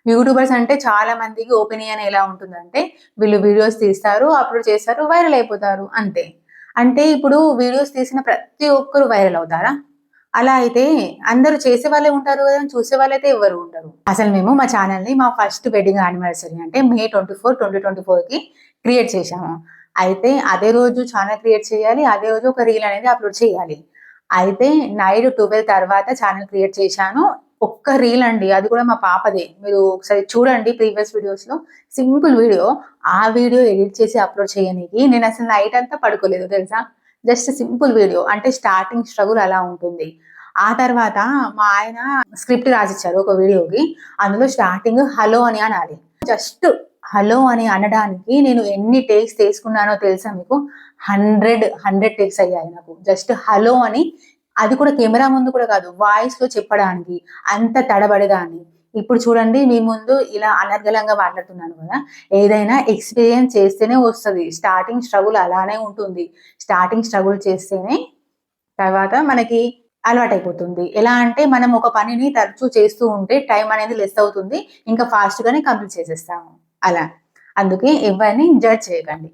YouTubers అంటే చాలా మందికి ఒపీనియన్ ఎలా ఉంటుందంటే వీళ్ళు వీడియోస్ తీస్తారు, అప్లోడ్ చేస్తారు, వైరల్ అయిపోతారు అంతే. అంటే ఇప్పుడు వీడియోస్ తీసిన ప్రతి ఒక్కరు వైరల్ అవుతారా? అలా అయితే అందరూ చేసే వాళ్ళే ఉంటారు కదా! చూసే వాళ్ళైతే ఎవ్వరు ఉండరు. అసలు మేము మా ఛానెల్‌ని మా ఫస్ట్ వెడ్డింగ్ యానివర్సరీ అంటే మే 24, 2024కి క్రియేట్ చేశాము. అయితే అదే రోజు ఛానెల్ క్రియేట్ చేయాలి. అదే రోజు ఒక రీల్ అనేది అప్లోడ్ చేయాలి. అయితే నైట్ 12 తర్వాత ఛానెల్ క్రియేట్ చేశాను. ఒక్క రీల్ అండి. అది కూడా మా పాపదే. మీరు ఒకసారి చూడండి ప్రీవియస్ వీడియోస్‌లో. Simple video. ఆ వీడియో ఎడిట్ చేసి అప్లోడ్ చేయనీకి నేనసలు నైట్ అంతా పడుకోలేదు తెలుసా? Just simple video. అంటే స్టార్టింగ్ స్ట్రగుల్ అలా ఉంటుంది. ఆ తర్వాత మా ఆయన స్క్రిప్ట్ రాసిచ్చారు ఒక వీడియోకి. అందులో స్టార్టింగ్ హలో అని అనాలి. జస్ట్ హలో అని అనడానికి నేను ఎన్ని టేక్స్ తీసుకున్నానో తెలుసా మీకు? 100 టేక్స్ అయ్యాయి నాకు. జస్ట్ హలో అని, అది కూడా కెమెరా ముందు కూడా కాదు. వాయిస్‌లో చెప్పడానికి అంత తడబడేదాన్ని. ఇప్పుడు చూడండి మీ ముందు ఇలా అనర్గళంగా మాట్లాడుతున్నాను కదా! ఏదైనా ఎక్స్‌పీరియన్స్ చేస్తేనే వస్తది. స్టార్టింగ్ స్ట్రగుల్ అలానే ఉంటుంది. స్టార్టింగ్ స్ట్రగుల్ చేస్తేనే తర్వాత మనకి అలవాటైపోతుంది. ఎలా అంటే మనం ఒక పనిని తరచూ చేస్తూ ఉంటే టైం అనేది లెస్ అవుతుంది. ఇంకా ఫాస్ట్‌గానే కంప్లీట్ చేసేస్తాము. అలా. అందుకే ఎవరిని జడ్జ్ చేయకండి.